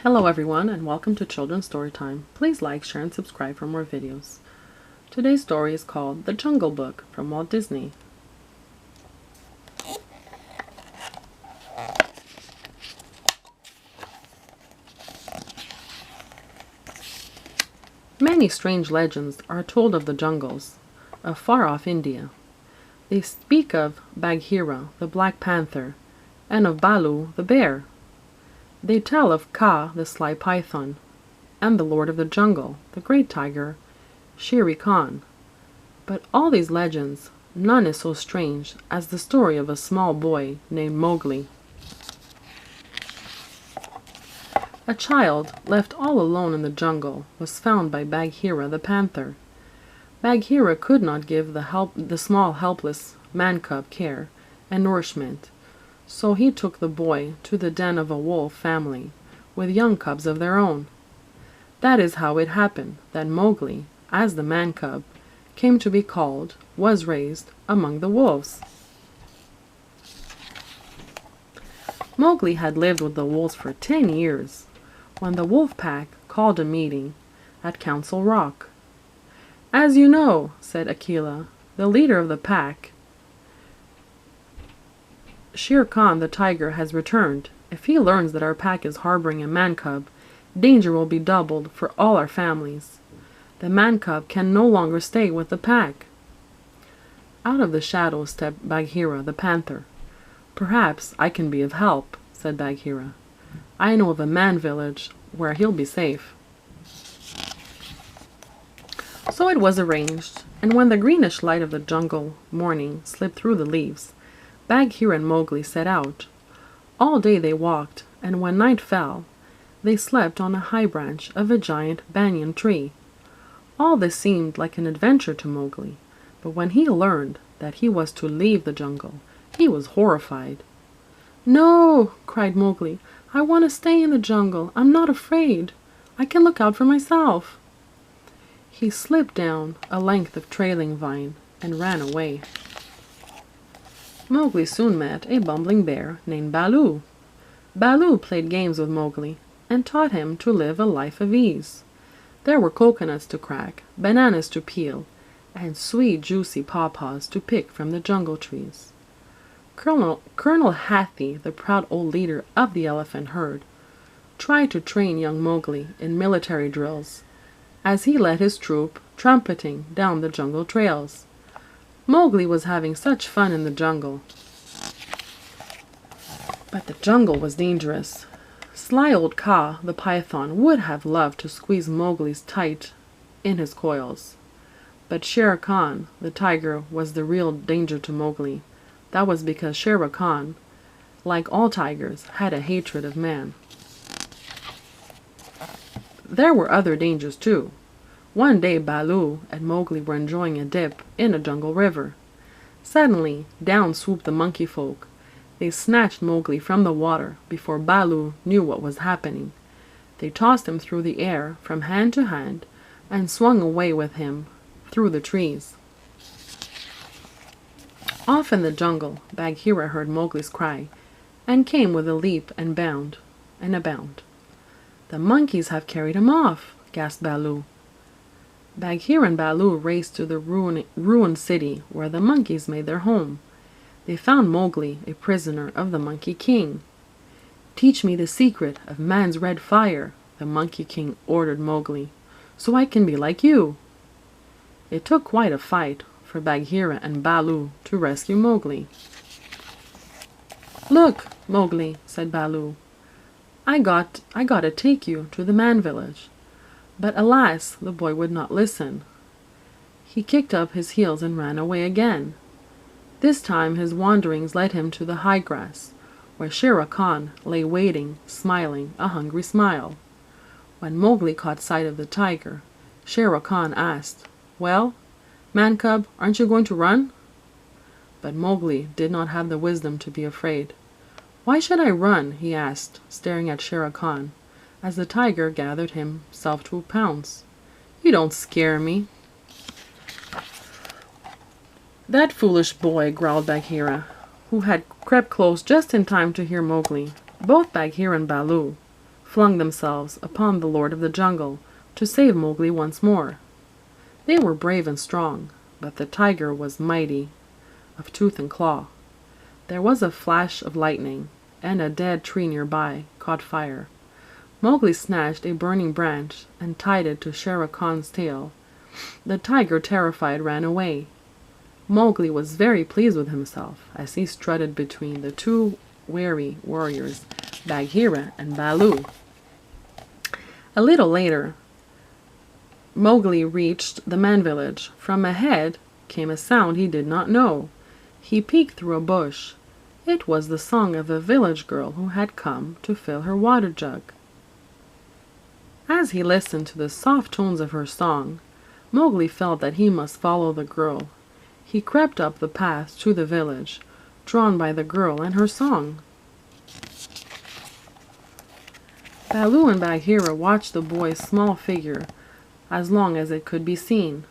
Hello everyone and welcome to Children's Storytime. Please like, share, and subscribe for more videos. Today's story is called The Jungle Book from Walt Disney. Many strange legends are told of the jungles of far-off India. They speak of Bagheera, the Black Panther, and of Baloo, the Bear. They tell of Kaa, the Sly Python, and the Lord of the Jungle, the Great Tiger, Shere Khan. But all these legends, none is so strange as the story of a small boy named Mowgli. A child, left all alone in the jungle, was found by Bagheera the Panther. Bagheera could not give the small helpless man-cub care and nourishment, so he took the boy to the den of a wolf family, with young cubs of their own. That is how it happened that Mowgli, as the man-cub, came to be called, was raised among the wolves. Mowgli had lived with the wolves for 10 years, when the wolf pack called a meeting at Council Rock. "As you know," said Akela, the leader of the pack, "Shere Khan the tiger has returned. If he learns that our pack is harboring a man-cub, danger will be doubled for all our families. The man-cub can no longer stay with the pack." Out of the shadows stepped Bagheera the panther. "Perhaps I can be of help," said Bagheera. "I know of a man village where he'll be safe." So it was arranged, and when the greenish light of the jungle morning slipped through the leaves, Bagheera and Mowgli set out. All day they walked, and when night fell, they slept on a high branch of a giant banyan tree. All this seemed like an adventure to Mowgli, but when he learned that he was to leave the jungle, he was horrified. "No!" cried Mowgli. "I want to stay in the jungle. I'm not afraid. I can look out for myself." He slipped down a length of trailing vine and ran away. Mowgli soon met a bumbling bear named Baloo. Baloo played games with Mowgli and taught him to live a life of ease. There were coconuts to crack, bananas to peel, and sweet juicy pawpaws to pick from the jungle trees. Colonel Hathi, the proud old leader of the elephant herd, tried to train young Mowgli in military drills as he led his troop trumpeting down the jungle trails. Mowgli was having such fun in the jungle. But the jungle was dangerous. Sly old Kaa, the python, would have loved to squeeze Mowgli tight in his coils. But Shere Khan, the tiger, was the real danger to Mowgli. That was because Shere Khan, like all tigers, had a hatred of man. There were other dangers too. One day Baloo and Mowgli were enjoying a dip in a jungle river. Suddenly, down swooped the monkey folk. They snatched Mowgli from the water before Baloo knew what was happening. They tossed him through the air from hand to hand and swung away with him through the trees. Off in the jungle, Bagheera heard Mowgli's cry and came with a leap and a bound. "The monkeys have carried him off," gasped Baloo. Bagheera and Baloo raced to the ruined city where the monkeys made their home. They found Mowgli a prisoner of the Monkey King. "Teach me the secret of man's red fire," the Monkey King ordered Mowgli, "so I can be like you." It took quite a fight for Bagheera and Baloo to rescue Mowgli. "Look, Mowgli," said Baloo, I gotta take you to the man village." But alas, the boy would not listen. He kicked up his heels and ran away again. This time his wanderings led him to the high grass, where Shere Khan lay waiting, smiling a hungry smile. When Mowgli caught sight of the tiger, Shere Khan asked, "Well, man-cub, aren't you going to run?" But Mowgli did not have the wisdom to be afraid. "Why should I run?" he asked, staring at Shere Khan, as the tiger gathered himself to pounce. "You don't scare me." "That foolish boy," growled Bagheera, who had crept close just in time to hear Mowgli. Both Bagheera and Baloo flung themselves upon the Lord of the Jungle to save Mowgli once more. They were brave and strong, but the tiger was mighty of tooth and claw. There was a flash of lightning, and a dead tree nearby caught fire. Mowgli snatched a burning branch and tied it to Shere Khan's tail. The tiger, terrified, ran away. Mowgli was very pleased with himself as he strutted between the two wary warriors, Bagheera and Baloo. A little later, Mowgli reached the man village. From ahead came a sound he did not know. He peeked through a bush. It was the song of a village girl who had come to fill her water jug. As he listened to the soft tones of her song, Mowgli felt that he must follow the girl. He crept up the path to the village, drawn by the girl and her song. Baloo and Bagheera watched the boy's small figure as long as it could be seen.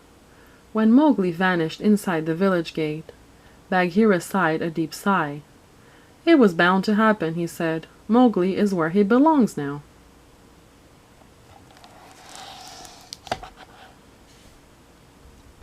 When Mowgli vanished inside the village gate, Bagheera sighed a deep sigh. "It was bound to happen," he said. "Mowgli is where he belongs now."